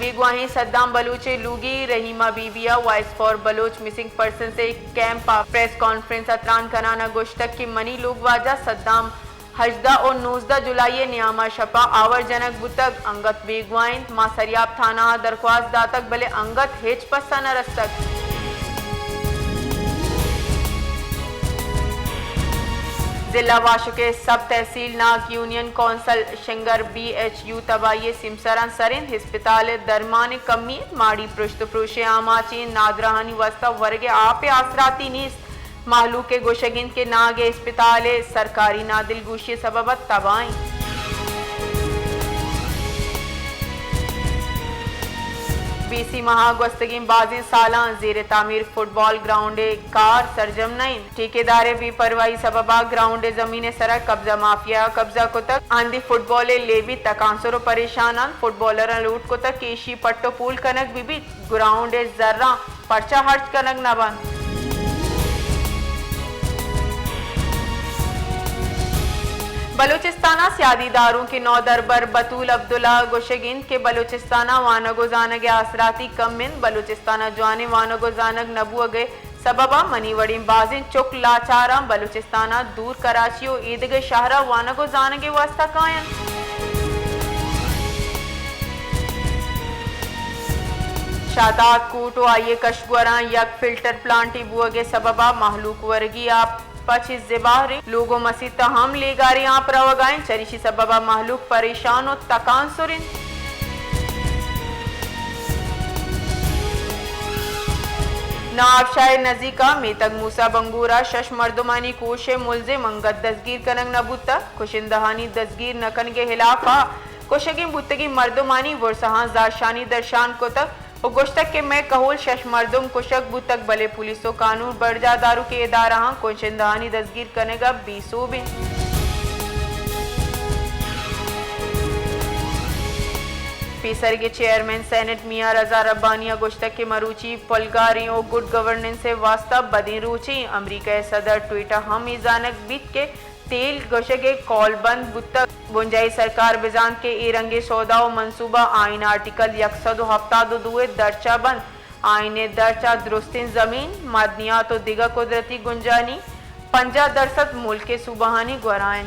वीगवाही सद्दाम बलूच लूगी रहीमा बीबिया voice for Baloch missing person से कैंप प्रेस कॉन्फ्रेंस अतरान कराना गोश्तक की मनी लोग वाजा सद्दाम हजदा और 19 जुलाई नियामा शपा आवर्जनक बुतक अंगत बेगवाइन मां सरियाब थाना दरख्वास्त दातक भले अंगत हेच पस्सा न रस्तक जिला वाशु के सब तहसील नाक यूनियन कौंसल शिंगर BHU तबाही सिमसरान सरिंद हिस्पताल दरमान कमी माड़ी पृष्ठ प्रोशे आमाची नादराहानी वस्ता वर्गे आपे आसराती नीस माहलू के गोशगिंद के नागे हिस्पताल सरकारी नादिल गुशी सबबत तबाही BC महागस्तगीम बाजी साला जेर तामीर फुटबॉल ग्राउंड कार सरजम नहीं ठेकेदार बेपरवाही सबबा ग्राउंड जमीन सरा कब्जा माफिया कब्जा को तक आंधी फुटबॉल लेवी तकांसरो परेशान फुटबॉलर लूट को तक केशी पट्टो पूल कनक बीबी ग्राउंड जर्रा पर्चा हर्च कनक नबन बलूचिस्ताना सियादीदारों के 9 दरबर बतूल अब्दुल्ला गोशगिंद के बलूचिस्ताना वानगो जानग आसराती कमिन बलूचिस्ताना जवानी वानगो जानग नबू गए सबबा मनी वड़ी बाजिन चुक लाचारा बलूचिस्ताना दूर कराची ईदग शाहरा वानगो जानगे वास्ता कायन शादात कूटो आइए कशगुरा यक फिल्टर प्लांटी बुअगे सबबा महलूक वर्गी आप 25 जिबाहरी लोगों मसीद तहम लेगारी आप रवगाएं चरिशी सबबा महलूक परेशान और तकान सुरिन नाब शाह नजीका मेतक मूसा बंगूरा शश मर्दमानी कोशे मुलजे मंगत दसगीर कनंग नबुत्ता खुशिंदहानी दसगीर नकन के खिलाफा कोशगी बुत्तगी मर्दमानी वर्सहा जाशानी दर्शान को तक गोश्तक के मैं कहूल शश मर्दुम कुशक बुतक भले पुलिसो कानून बर्जा दारू के इदारा कोशिंदहानी दसगीर कनेगा 20 बिन पीसर के चेयरमैन सेनेट मियां रजा रब्बानिया गोश्तक के मरूची पलगारी और गुड गवर्नेंस से वास्ता बदी रुचि अमरीका सदर ट्विटर हम ईजानक बीत के तेल गोशगे कॉल बंद बुतक बुंजाई सरकार बिजान के इरंगे सौदा और मंसूबा आइन आर्टिकल 172 दर्चा बंद आइने दर्चा दुरुस्तिन जमीन मादनियात और दिगा कुदरती गुंजानी 50% मुल्क के सुबहानी गुराइन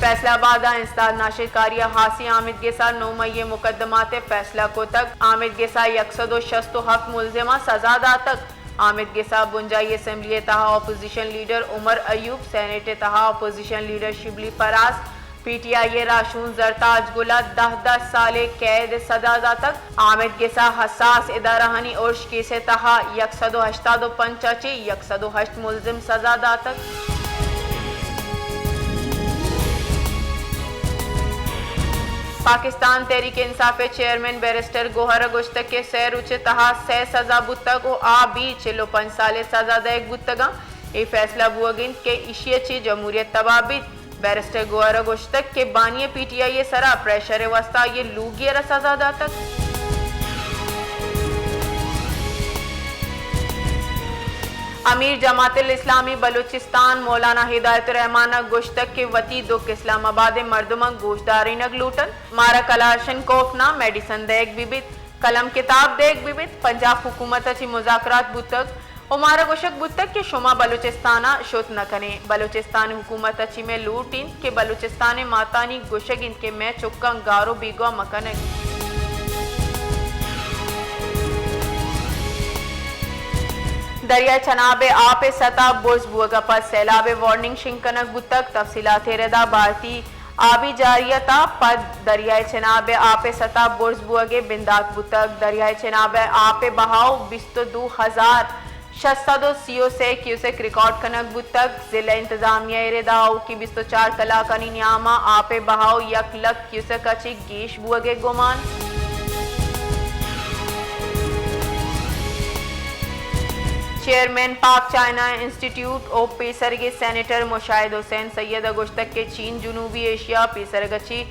फैसलाबाद इंस्ताद नाशिकारिया हासी आमिद गेसा 9 मई मुकदमात फैसला को तक आमिद गेसा 160 हक मुलजिमा सजा दातक आमिद गेसा बुंजाई असेंबली तहा opposition leader Umar Ayub senate तहा opposition leader Shibli Faraz PTI राशून जरताज गुला 10 साले कैद सजा दातक आमिद गेसा हसास इदाराहानी और केसे तहा 185 108 मुलजिम सजा दातक पाकिस्तान तहरीक इंसाफ चेयरमैन बैरिस्टर गोहर गोश्तक के सैर उचे तहा 6 सजा बुतग ओ आ बीच 5 साले सजा देग बुतगा ए फैसला बुअगिन के इशियची जमहूरियत तबाबित बैरिस्टर गोहर गोश्तक के बानिए PTI सरा प्रेशर वस्ता ये लूगियर सजा दातक अमीर जमातुल इस्लामी बलूचिस्तान मौलाना हिदायत रहमान गोश्तक के वती दुख इस्लामाबाद मर्दमा गोशदारी नग लूटन मारा कलाशन कोफना मेडिसन देग बिबित कलम किताब देग बिबित पंजाब हुकूमत अच्छी मुजाकरात बुतक और मारा गोशक बुतक के शुमा बलूचिस्ताना शुत न कने बलूचिस्तान हुकूमत अच्छी में लूट इन के बलूचिस्तान मातानी गोशक इनके मैं चुक्का गारो बीगवा मकनक दरिया चनाबे आपे सता बुर्ज बुअगा पर सैलाब वार्निंग शिंकनक बुतक तफसीलात रदा भारती आबी जारियता पद दरिया चनाबे आपे सता बुर्ज बुअगे बिंदाक बुतक दरिया चनाबे आपे बहाव 22,600 COC क्यूसेक रिकॉर्ड कनक बुतक जिला इंतजामिया रेदाओ की 24 कलाकनी न्यामा आपे बहाव 1 लाख क्यूसेक अच्छी गेश बुअगे गुमान चेयरमैन पाक चाइना इंस्टीट्यूट ऑफ पेसर के सेनेटर मुशाहिद हुसैन सैयद गोश्तक के चीन जुनूबी एशिया पेसर गची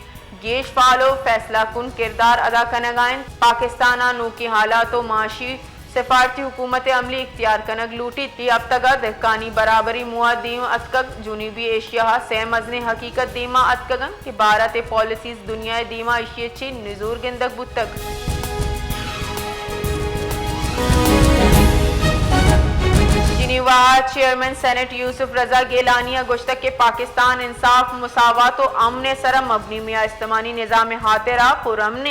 गेश फालो फैसला कुन किरदार अदा कनगाइन पाकिस्तान नू की हालात माशी सिफारती हुकूमत अमली इख्तियार कनक लूटी ती अब तक दहकानी बराबरी मुआदीम अतकग जुनूबी एशिया से मजने हकीकत दीमा अतकगन कि भारत पॉलिसीज दुनिया दीमा एशिया चीन निजूर गिंदक बुतक जिनीवा चेयरमैन सेनेट यूसुफ रजा गेलानी गुश्तक के पाकिस्तान इंसाफ मुसावात व अमन सरा मबनी मियाँ इस्तेमानी निज़ाम हातिरा पुरअमन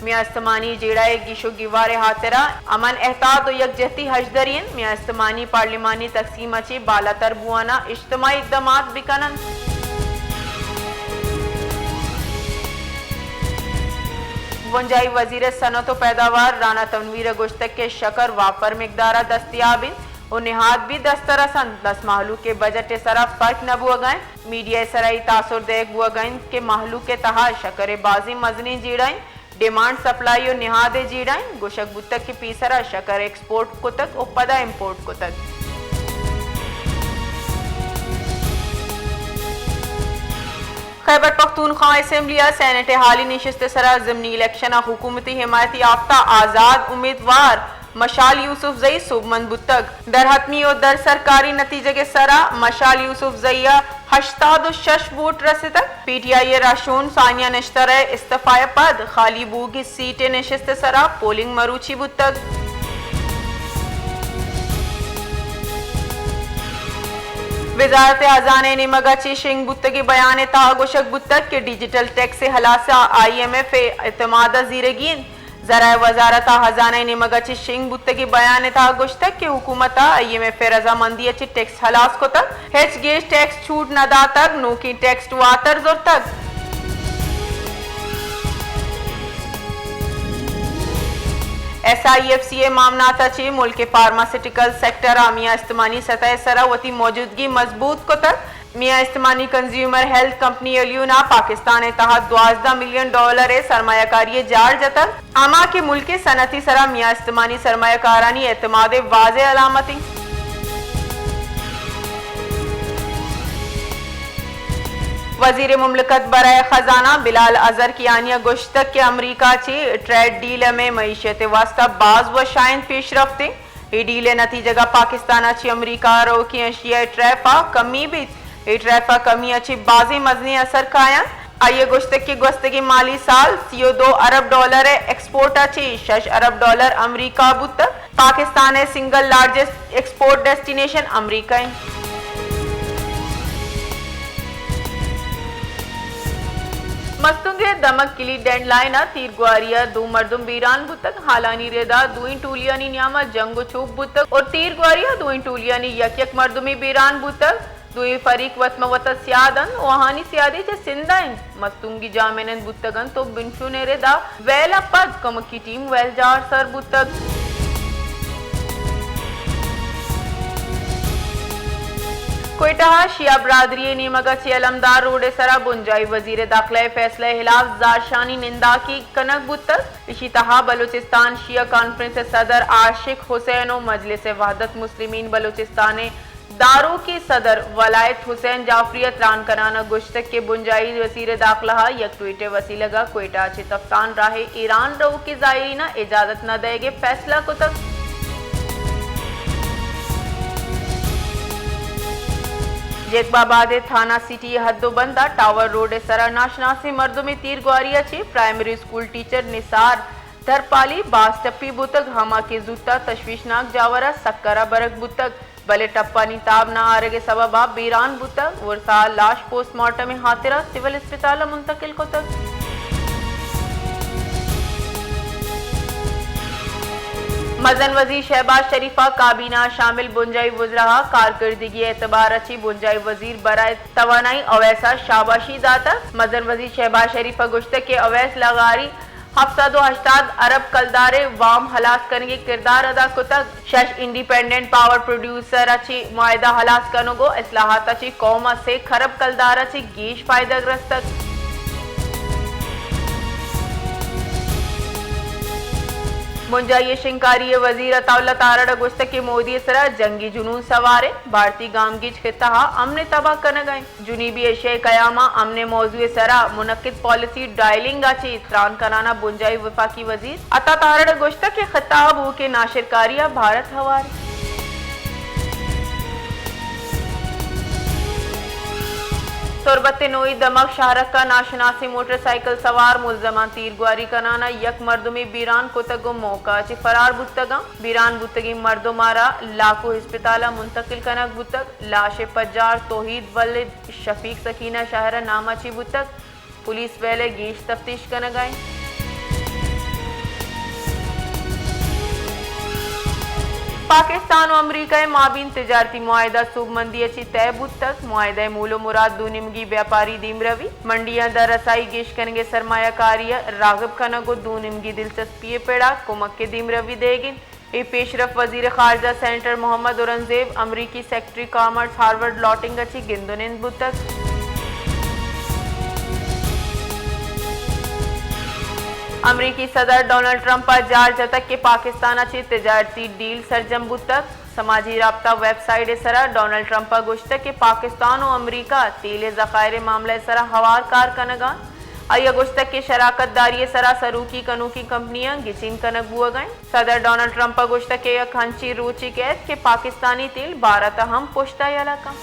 मियाँ इस्तेमानी जेड़ा गिशो गिवार हातिरा अमन एहताद यकजहती हजदरीन मियाँ इस्तेमानी पार्लिमानी तकसीम अच्छी बालातर बुआना इज्तमाही इकदामात बिकनन वंजाई वजीर सनत व पैदावार राना तनवीर गुश्तक के शकर वाफर मकदारा दस्तियाबिन और निहाद भी दस्तरसन 10 माहलू के बजट सरा फर्क न बुआ गए मीडिया सराई तासुर देख बुआ गए के माहलू के तहा शकर बाजी मजनी जीड़ाई डिमांड सप्लाई और निहादे जीड़ाई गुशक बुतक के पीसरा शकर एक्सपोर्ट को तक और पदा इम्पोर्ट को तक खैबर पख्तूनख्वा असेंबलिया सेनेट हाली नशिस्त सरा ज़िमनी इलेक्शन हुकूमती हिमायती याफ्ता आज़ाद उम्मीदवार मशाल यूसुफ जई सुबमन बुतक दर हतमी और दर सरकारी नतीजे के सरा मशाल यूसुफ जईया 86 वोट रसे तक पीटीआई राशून सानिया नश्तर इस्तीफा पद खाली बूगी सीट नशिस्त सरा पोलिंग मरूची बुतक वजारत अजान निमगाची शिंग बुतगी बयान तागोशक बुतक के डिजिटल टैक्स से हलासा IMF एतमादा जीरगीन जराए वजारत हजाना निमगाची शिंग बुतगी बयान तागोशतक के हुकूमत IMF रजामंदी अच्छी टैक्स हलास को तक हेच गेज टैक्स छूट नदा तक नोकी टैक्स वातर जोर तक SIFCA मामनाता ची मुल्क के फार्मास्यूटिकल सेक्टर मियाँ इस्तेमानी सतह सरा वती मौजूदगी मजबूत को तक मियाँ इस्तेमानी कंज्यूमर हेल्थ कंपनी एलियूना पाकिस्तान तहत $12 मिलियन सरमायाकारी जार जतक आमा के मुल्क के सनती सरा मियाँ इस्तेमानी सरमायाकारानी एतमाद वाज़े अलामती वजीर मुमलकत बराए खजाना बिलाल अजहर की आनिया गुश्तक के अमरीका ची ट्रेड डील में मईशत वास्ता बाज व शाइन पेशरफ्ते ये डील नतीजगा पाकिस्तान अच्छी अमरीका रो की अशिया ट्रैफा कमी भी ये ट्रैफा कमी अच्छी बाजी मजनी असर काया आइए गुश्तक की गुस्तगी माली साल $2 अरब एक्सपोर्ट अच्छी $6 अरब अमरीका बुत पाकिस्तान है सिंगल लार्जेस्ट एक्सपोर्ट डेस्टिनेशन अमरीका मस्तुंगे दमक किली डेडलाइन तीर ग्वारिया दो मर्दुम बीरान बुतक हालानी रेदा दुई टूलियानी न्यामा जंगो चूक बुतक और तीर ग्वारिया दुई टूलियानी यक मर्दुमी बीरान बुतक दुई फरीक वतम वत सियादन वहानी सियादी चे सिंदाइन मस्तुंगी जामेनन बुतगन तो बिनशु ने रेदा वेला पद कम की टीम वेल जार सर बुतक कोयटा शिया बरादरी नीमगाची अलमदार रोड सरा बुंजाई वजीर दाखिला फैसला खिलाफ जारशानी निंदा की कनक बुतक इसी तहा बलूचिस्तान शिया कॉन्फ्रेंस सदर आशिक हुसैन और मजलिस वहदत मुस्लिमीन बलूचिस्तान दारू की सदर वलायत हुसैन जाफरियत रान कराना गुश्तक के बुंजाई वजीर दाखिला यक ट्वीटे वसीलगा कोयटा चे तफ्तान राहे ईरान रो की जायरीना इजाजत न देगे फैसला को तक जेकबाबाद थाना सिटी हद्दोबंदा टावर रोड सरा नाशनासी मर्दों में तीर ग्वारिया ची प्राइमरी स्कूल टीचर निसार धरपाली बास टप्पी बुतक हमा के जूता तशवीशनाक जावरा सक्करा बरक बुतक भले टप्पा निताब न आ रहे सबब बीरान बुतक वर्षा लाश पोस्टमार्टम में हाथिरा सिविल अस्पताल मुंतकिल को तक मजन वजीर शहबाज शरीफा काबीना शामिल बुंजाई वज़रा कारकर्दगी एतबार अच्छी बुंजाई वजीर बराए तवानाई अवैसा शाबाशी दाता मजन वजीर शहबाज शरीफा गुश्तक के अवैस लगारी 780 अरब कलदारे वाम हलास करने के किरदार अदा को तक शश इंडिपेंडेंट पावर प्रोड्यूसर अच्छी मुआयदा हलास करने को इस्लाहात अच्छी कौमा से खरब कलदार अच्छी गीश फायदा ग्रस्त मुंजाई शिंकारी वजीर अताउल्ला तारड़ गुश्त के मोदी सरा जंगी जुनून सवारे भारतीय गामगिज खिता अमन तबाह कन गए जुनीबी एशियाई कयामा अमन मौजू सरा मुनक्किद पॉलिसी डायलिंग आची त्रान कराना बुंजाई वफाकी वजीर अता तारड़ गुश्त के खिताब हो के नाशिरकारिया भारत हवारी तुरबत नोई दमक शाहरख का नाशनासी मोटरसाइकिल सवार मुलजमान तीरगुआरी कनाना यक मर्दुमी बीरान कोतगो मौका ची फरार बुतगा बीरान बुतगी मर्दो मारा लाखो हिस्पताला मुंतकिल कनक बुतक लाशे पज्जार तोहीद वलिद शफीक सकीना शहर नामा ची बुतक पुलिस वेले गीश तफ्तीश कन गए पाकिस्तान और अमरीका माबीन तिजारती मुआहदा सूबमंदी अच्छी तय बुत तक मुआहदा मूलो मुराद दूनिमगी व्यापारी दीम रवि मंडियां दर रसाई गेश करेंगे सरमायाकारिया रागिब खाना को दूनिमगी दिलचस्पी पेड़ा कुमक के दीम रवि देगिन ए पेशरफ वजीर खारजा सेंटर मोहम्मद औरंगजेब अमरीकी सेक्रेटरी कॉमर्स हार्वर्ड लॉटिंग अच्छी गिंदुनिन बुत तक अमरीकी सदर डोनाल्ड ट्रंप जॉर्जिया तक के पाकिस्तान अच्छी तिजारती डील सरजम्बू तक समाजी राब्ता वेबसाइट सरा डोनाल्ड ट्रंप गुश्त के पाकिस्तान और अमरीका तेल ज़खायर मामला सरा हवार कार कनगान अया गुश्त के शराकत दारी सरा सरूकी कनूकी कंपनियां गिचिन कनक बुआ गए सदर डोनाल्ड ट्रंप गुश्त के खंची रूची कैद के पाकिस्तानी तेल भारत हम पुश्ता इलाका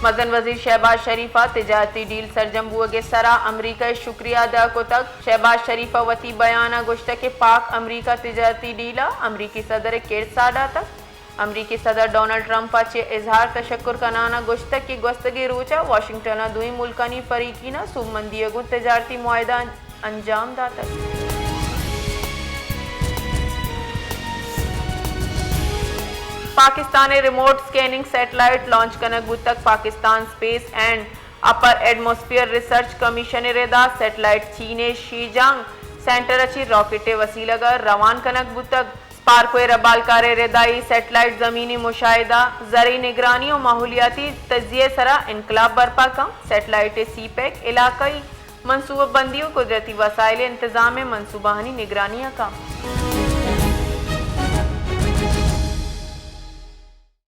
मदन वजीर शहबाज शरीफा तिजारती डील सरजम्बुआ के सरा अमरीका शुक्रिया अदा को तक शहबाज शरीफा वती बयाना गुश्त के पाक अमरीका तिजारती डीला अमरीकी सदर केर साडा तक अमरीकी सदर डोनाल्ड ट्रंप अच्छे इजहार तशक्कुर कनाना गुश्त की गुस्तगी रोचा वाशिंगटन दुई मुल्कानी फरीकीना सूबमंदी गो तिजारती मुआहदा अंजाम दाता Pakistan remote scanning satellite launch कनक बुतक Pakistan space and upper atmosphere research commission रेदा सैटेलाइट चीने शीजांग सेंटर अच्छी रॉकेट वसीलगा रवान कनक बुतक स्पार्को रबालकार रेदाई सैटेलाइट जमीनी मुशाहिदा जरी निगरानी और माहौलियाती तजिए सरा इनकलाब बर्पा का सैटेलाइट सी पैक इलाकई मनसूबाबंदियों कुदरती वसाइल इंतजाम मनसूबानी निगरानिया का